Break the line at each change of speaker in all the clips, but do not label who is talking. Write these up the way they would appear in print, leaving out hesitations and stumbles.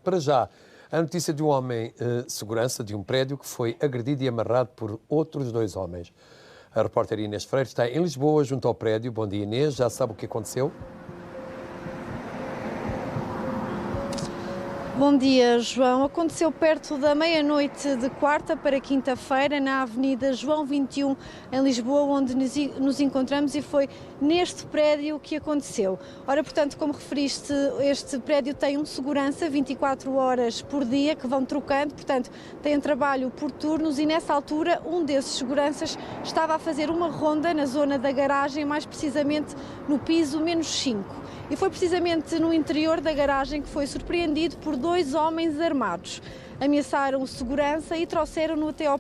Para já, a notícia de um homem segurança de um prédio que foi agredido e amarrado por outros 2 homens. A repórter Inês Freire está em Lisboa, junto ao prédio. Bom dia, Inês. Já sabe o que aconteceu?
Bom dia, João. Aconteceu perto da meia-noite de quarta para quinta-feira, na Avenida João 21, em Lisboa, onde nos encontramos, e foi neste prédio que aconteceu. Ora, portanto, como referiste, este prédio tem um segurança 24 horas por dia, que vão trocando, portanto, tem trabalho por turnos, e nessa altura um desses seguranças estava a fazer uma ronda na zona da garagem, mais precisamente no piso -5. E foi precisamente no interior da garagem que foi surpreendido por 2 homens armados. Ameaçaram o segurança e trouxeram-no até ao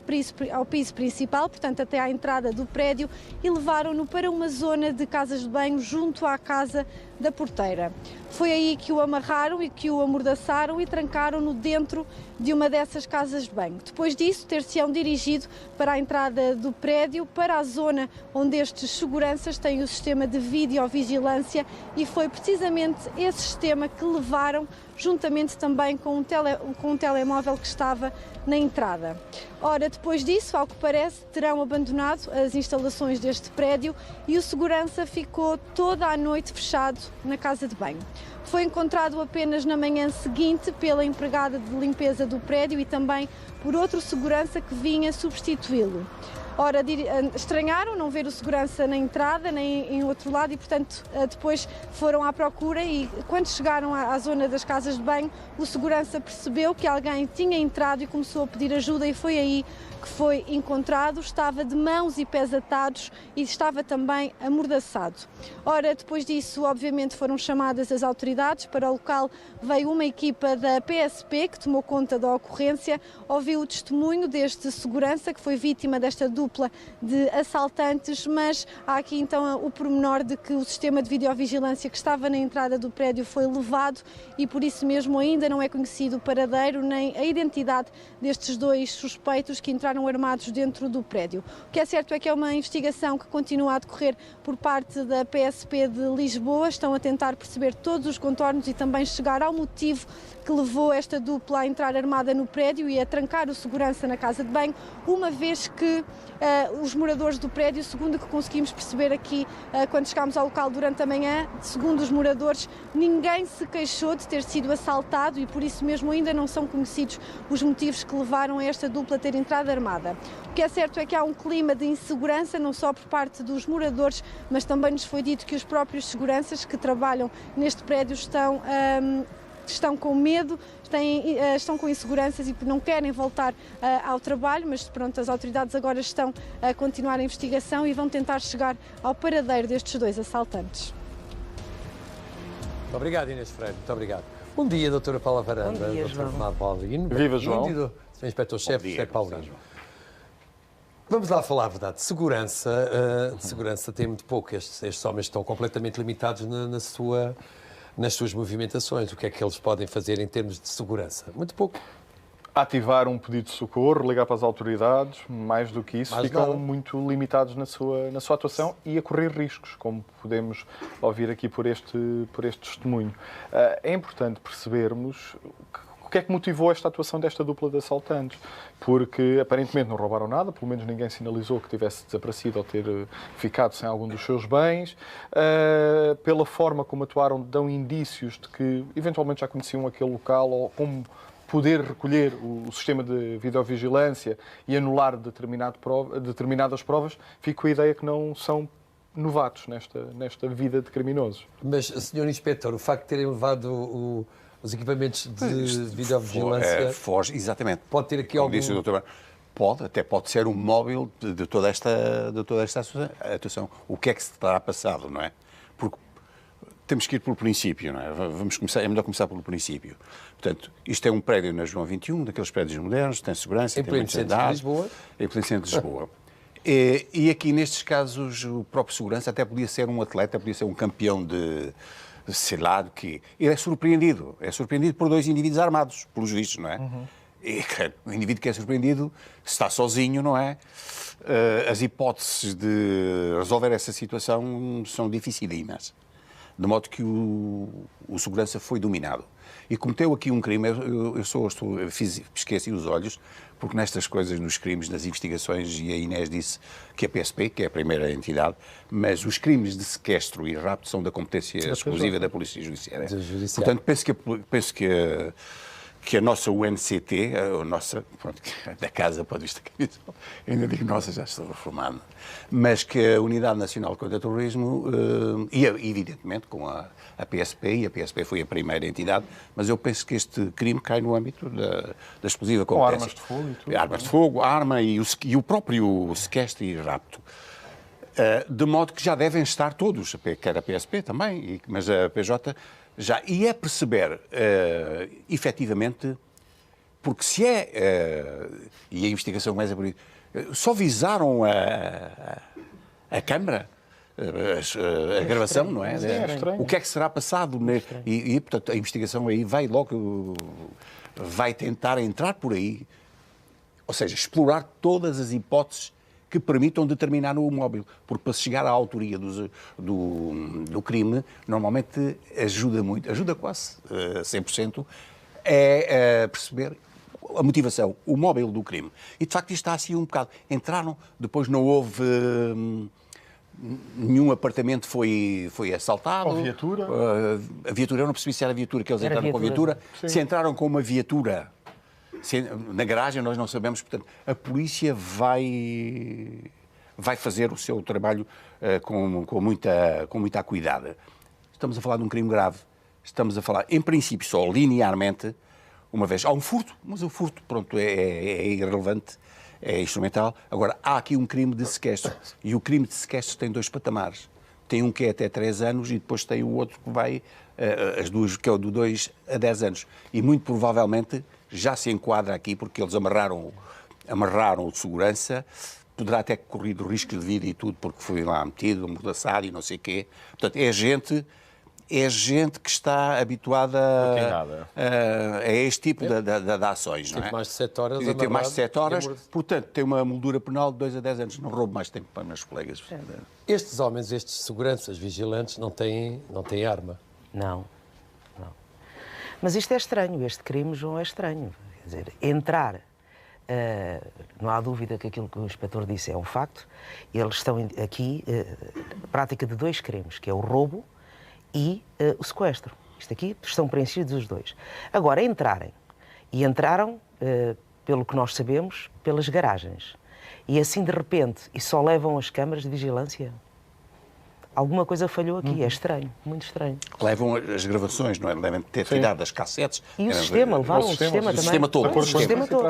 piso principal, portanto até à entrada do prédio, e levaram-no para uma zona de casas de banho junto à casa da porteira. Foi aí que o amarraram e que o amordaçaram e trancaram-no dentro de uma dessas casas de banho. Depois disso, ter-se-ão dirigido para a entrada do prédio, para a zona onde estes seguranças têm o sistema de videovigilância, e foi precisamente esse sistema que levaram, juntamente também com um telemóvel que estava na entrada. Ora, depois disso, ao que parece, terão abandonado as instalações deste prédio e o segurança ficou toda a noite fechado na casa de banho. Foi encontrado apenas na manhã seguinte pela empregada de limpeza do prédio e também por outro segurança que vinha substituí-lo. Ora, estranharam não ver o segurança na entrada nem em outro lado e, portanto, depois foram à procura, e quando chegaram à zona das casas de banho, o segurança percebeu que alguém tinha entrado e começou a pedir ajuda, e foi aí que foi encontrado. Estava de mãos e pés atados e estava também amordaçado. Ora, depois disso, obviamente, foram chamadas as autoridades. Para o local veio uma equipa da PSP que tomou conta da ocorrência, ouviu o testemunho deste segurança que foi vítima desta dupla de assaltantes, mas há aqui então o pormenor de que o sistema de videovigilância que estava na entrada do prédio foi levado e por isso mesmo ainda não é conhecido o paradeiro nem a identidade destes 2 suspeitos que entraram armados dentro do prédio. O que é certo é que é uma investigação que continua a decorrer por parte da PSP de Lisboa. Estão a tentar perceber todos os contornos e também chegar ao motivo que levou esta dupla a entrar armada no prédio e a trancar o segurança na casa de banho, uma vez que os moradores do prédio, segundo o que conseguimos perceber aqui quando chegámos ao local durante a manhã, segundo os moradores, ninguém se queixou de ter sido assaltado e por isso mesmo ainda não são conhecidos os motivos que levaram a esta dupla a ter entrado armada. O que é certo é que há um clima de insegurança, não só por parte dos moradores, mas também nos foi dito que os próprios seguranças que trabalham neste prédio estão com medo, estão com inseguranças e não querem voltar ao trabalho, mas pronto, as autoridades agora estão a continuar a investigação e vão tentar chegar ao paradeiro destes 2 assaltantes.
Muito obrigado, Inês Freire. Muito obrigado. Bom dia, doutora Paula Varanda.
Bom dia,
Dr.
João.
Renato Paulino.
Viva, João.
Sr. Inspetor-Chefe José Paulino. Vamos lá falar a verdade. Segurança tem muito pouco. Estes homens estão completamente limitados nas suas movimentações. O que é que eles podem fazer em termos de segurança? Muito pouco.
Ativar um pedido de socorro, ligar para as autoridades, mais do que isso, ficam muito limitados na sua atuação e a correr riscos, como podemos ouvir aqui por este testemunho. É importante percebermos o que é que motivou esta atuação desta dupla de assaltantes, porque aparentemente não roubaram nada, pelo menos ninguém sinalizou que tivesse desaparecido ou ter ficado sem algum dos seus bens. Pela forma como atuaram, dão indícios de que eventualmente já conheciam aquele local ou como poder recolher o sistema de videovigilância e anular determinadas provas. Fico com a ideia que não são novatos nesta vida de criminosos.
Mas, Sr. Inspetor, o facto de terem levado os equipamentos de videovigilância...
Foge, exatamente.
Pode ter aqui
como
algum...
disse o doutor, pode ser um móvel de toda esta atuação. O que é que se terá passado, não é? Porque temos que ir pelo princípio, não é? É melhor começar pelo princípio. Portanto, isto é um prédio na João 21, daqueles prédios modernos, tem segurança, tem muitos andares. Em pleno centro de Lisboa. E aqui, nestes casos, o próprio segurança até podia ser um atleta, podia ser um campeão de sei lá de quê. Ele é surpreendido por 2 indivíduos armados, pelos vistos, não é? Uhum. E o indivíduo que é surpreendido está sozinho, não é? As hipóteses de resolver essa situação são dificílimas. De modo que o segurança foi dominado. e cometeu aqui um crime. Esqueci os olhos, porque nestas coisas, nos crimes, nas investigações, e a Inês disse que a PSP, que é a primeira entidade, mas os crimes de sequestro e rapto são da competência exclusiva da Polícia Judiciária. Portanto, penso que a nossa UNCT, a nossa, pronto, da Casa para Vista Capital, ainda digo nossa, já estou reformado, mas que a Unidade Nacional contra o Terrorismo, e evidentemente com a PSP, e a PSP foi a primeira entidade, mas eu penso que este crime cai no âmbito da explosiva competência.
Com armas de fogo e tudo.
Armas de fogo, arma e o próprio sequestro e rapto. De modo que já devem estar todos, quer a PSP também, mas a PJ já. E é perceber, efetivamente, porque se e a investigação começa por isso, só visaram a câmara, a gravação, não é? O que é que será passado? E, portanto, a investigação aí vai tentar entrar por aí, ou seja, explorar todas as hipóteses que permitam determinar o móvel. Porque para se chegar à autoria do crime, normalmente ajuda muito, ajuda quase 100%, é perceber a motivação, o móvel do crime. E de facto isto está assim um bocado. Entraram, depois não houve... nenhum apartamento foi assaltado.
Ou viatura?
A viatura, eu não percebi se era a viatura que eles entraram com a viatura.
Sim.
Se entraram com uma viatura na garagem, nós não sabemos. Portanto, a polícia vai fazer o seu trabalho com muita cuidado. Estamos a falar de um crime grave. Estamos a falar, em princípio, só linearmente, uma vez. Há um furto, mas o furto, pronto, é irrelevante, é instrumental. Agora, há aqui um crime de sequestro. E o crime de sequestro tem 2 patamares. Tem um que é até 3 anos e depois tem o outro que vai, as duas, que é o de 2 a 10 anos. E muito provavelmente já se enquadra aqui, porque eles amarraram o de segurança, poderá até correr risco de vida e tudo, porque foi lá metido, amordaçado e não sei o quê. Portanto, é gente que está habituada a este tipo de ações, não é?
Tem mais de 7 horas.
Tem mais de 7 horas, portanto, tem uma moldura penal de 2 a 10 anos. Não roubo mais tempo para meus colegas.
Estes homens, estes seguranças vigilantes, não têm arma.
Não. Mas isto é estranho, este crime, João, é estranho. Quer dizer, entrar, não há dúvida que aquilo que o inspetor disse é um facto. Eles estão aqui, prática de 2 crimes, que é o roubo e o sequestro. Isto aqui estão preenchidos os 2. Agora, entraram, pelo que nós sabemos, pelas garagens. E assim, de repente, e só levam as câmaras de vigilância. Alguma coisa falhou aqui, é estranho, muito estranho.
Levam as gravações, não é? Devem ter tirado as cassetes.
E o sistema, levaram o sistema também.
O sistema todo.
O sistema todo.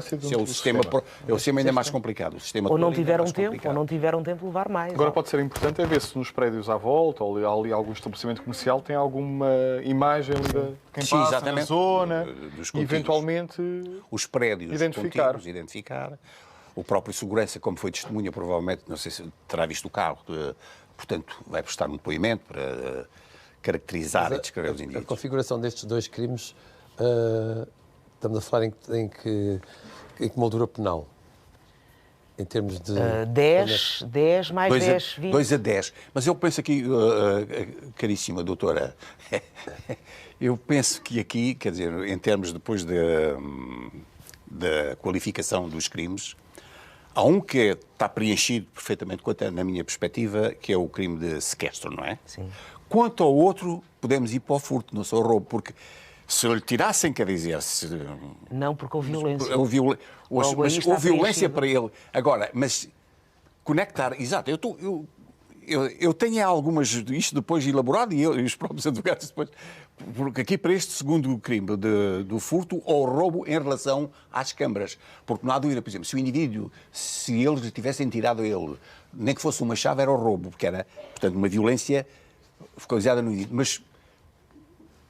É o sistema ainda mais complicado.
Ou não tiveram tempo, ou não tiveram tempo de levar mais.
Agora pode ser importante é ver se nos prédios à volta, ou ali algum estabelecimento comercial, tem alguma imagem de quem passa na zona, e eventualmente
os prédios
identificar.
O próprio segurança, como foi testemunha, provavelmente, não sei se terá visto o carro, portanto, vai prestar um depoimento para caracterizar e descrever os indivíduos.
A configuração destes 2 crimes, estamos a falar em que moldura penal? Em termos de...
10 mais 10, 20.
2 a 10. Mas eu penso aqui, caríssima doutora, eu penso que aqui, quer dizer, em termos depois da qualificação dos crimes, há um que está preenchido perfeitamente, quanto na minha perspectiva, que é o crime de sequestro, não é?
Sim.
Quanto ao outro, podemos ir para o furto, não só o roubo, porque se lhe tirassem, quer dizer...
Não, porque houve violência.
Mas houve violência para ele. Agora, mas conectar... Exato, eu tenho algumas... Isto depois elaborado, e os próprios advogados depois... Porque aqui para este segundo crime do furto ou roubo em relação às câmaras. Porque não há dúvida, por exemplo, se o indivíduo, se eles tivessem tirado a ele, nem que fosse uma chave, era o roubo, porque era, portanto, uma violência focalizada no indivíduo. Mas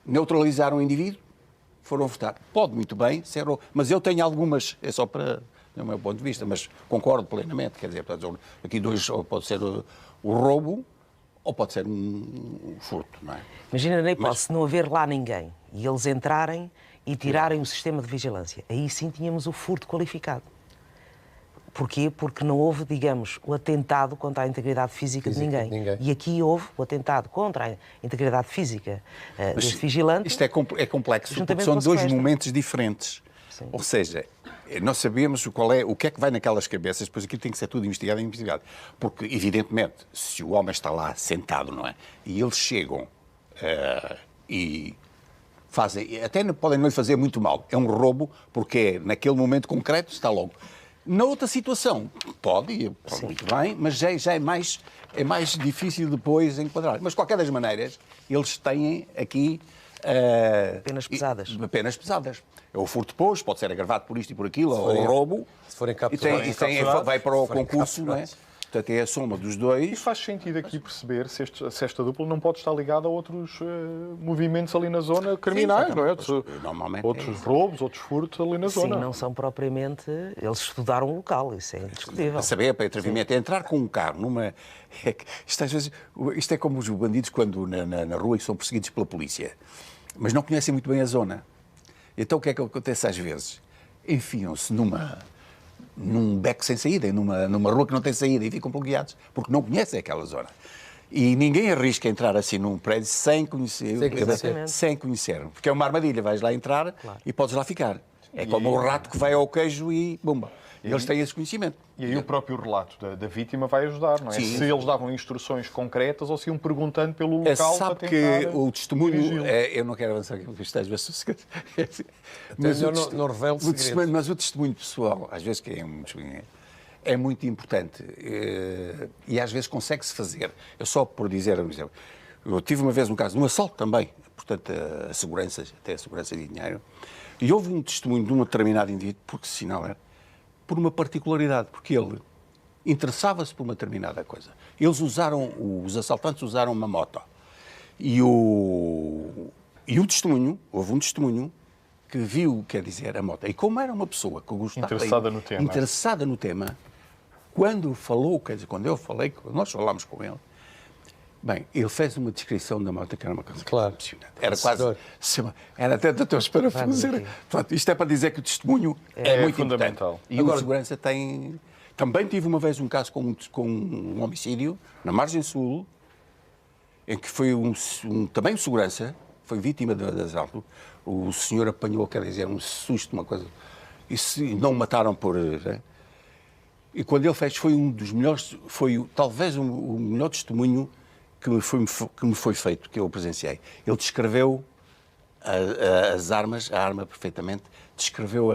neutralizaram o indivíduo, foram votar. Pode muito bem ser roubo. Mas eu tenho algumas, é só para o meu ponto de vista, mas concordo plenamente. Quer dizer, portanto, aqui 2, pode ser o roubo, ou pode ser um furto, não é?
Imagina na hipótese de não haver lá ninguém e eles entrarem e tirarem o sistema de vigilância. Aí sim tínhamos o furto qualificado. Porquê? Porque não houve, digamos, o atentado contra a integridade física de ninguém. E aqui houve o atentado contra a integridade física deste vigilante.
Isto é complexo, porque são dois momentos diferentes. Sim. Ou seja, nós sabemos o que é que vai naquelas cabeças, depois aquilo tem que ser tudo investigado e investigado. Porque, evidentemente, se o homem está lá sentado, não é? E eles chegam e fazem, até podem não lhe fazer muito mal. É um roubo, porque naquele momento concreto está logo. Na outra situação, pode muito bem, mas já é mais difícil depois enquadrar. Mas, de qualquer das maneiras, eles têm aqui...
penas pesadas.
Penas pesadas. É o furto depois, pode ser agravado por isto e por aquilo, ou o roubo.
Se forem capturados.
Vai para o concurso, não é? Portanto, é a soma dos dois.
E faz sentido aqui perceber se esta dupla não pode estar ligada a outros movimentos ali na zona criminais, sim, não é?
Normalmente
outros roubos, outros furtos ali na zona.
Sim, não são propriamente... Eles estudaram o local, isso é indiscutível.
A saber, para atrevimento, é entrar com um carro numa... Isto é como os bandidos quando na rua e são perseguidos pela polícia, mas não conhecem muito bem a zona. Então o que é que acontece às vezes? Enfiam-se num beco sem saída, numa rua que não tem saída e ficam bloqueados, porque não conhecem aquela zona. E ninguém arrisca entrar assim num prédio sem conhecer, porque é uma armadilha, vais lá entrar e podes lá ficar. É como o rato que vai ao queijo e bumba. E eles têm esse conhecimento.
E aí o próprio relato da vítima vai ajudar, não é? Sim. Se eles davam instruções concretas ou se iam perguntando pelo local
para tentar... Sabe que o testemunho... eu não quero avançar aqui, porque isto às vezes...
Mas não revelo segredos.
Mas o testemunho pessoal, às vezes, que é muito importante. E às vezes consegue-se fazer. Eu só por dizer... Eu tive uma vez um caso de um assalto também, portanto, até a segurança de dinheiro, e houve um testemunho de um determinado indivíduo, porque sinal era, por uma particularidade, porque ele interessava-se por uma determinada coisa. Os assaltantes usaram uma moto. E o testemunho, houve um testemunho que viu, quer dizer, a moto. E como era uma pessoa que gostava... Interessada no tema, quando eu falei, nós falámos com ele, bem, ele fez uma descrição da moto que era uma coisa impressionante. Era quase... Era até de teus parafusos. Portanto, isto é para dizer que o testemunho é muito fundamental. E agora, o segurança tem... Também tive uma vez um caso com um homicídio, na Margem Sul, em que foi também um segurança, foi vítima de assalto. O senhor apanhou, quer dizer, um susto, uma coisa... E não o mataram por... E quando ele fez, foi um dos melhores... Foi talvez o melhor testemunho que me foi feito, que eu presenciei. Ele descreveu as armas, a arma perfeitamente, descreveu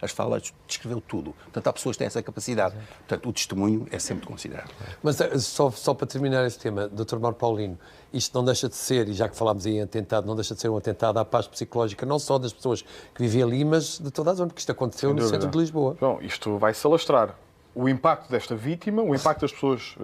as falas, descreveu tudo. Portanto, há pessoas que têm essa capacidade. Portanto, o testemunho é sempre considerado.
Mas só para terminar este tema, Dr. Mauro Paulino, isto não deixa de ser, e já que falámos em atentado, não deixa de ser um atentado à paz psicológica, não só das pessoas que vivem ali, mas de toda a zona, porque isto aconteceu no centro de Lisboa.
Bom, isto vai se alastrar. O impacto desta vítima, o impacto das pessoas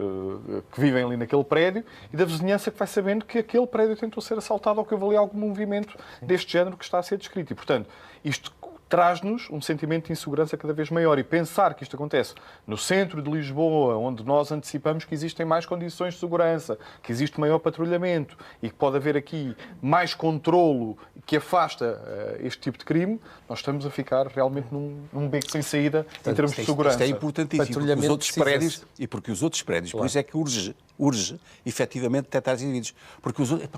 que vivem ali naquele prédio e da vizinhança que vai sabendo que aquele prédio tentou ser assaltado ou que houve ali algum movimento deste género que está a ser descrito. E, portanto, isto traz-nos um sentimento de insegurança cada vez maior. E pensar que isto acontece no centro de Lisboa, onde nós antecipamos que existem mais condições de segurança, que existe maior patrulhamento e que pode haver aqui mais controlo que afasta este tipo de crime, nós estamos a ficar realmente num beco sem saída em termos de segurança.
Isto é importantíssimo, porque os outros prédios, por isso é que urge efetivamente detectar os indivíduos. Porque os outros...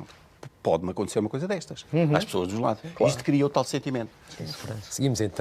Pode-me acontecer uma coisa destas às pessoas dos lados. Isto cria o tal sentimento.
Seguimos então.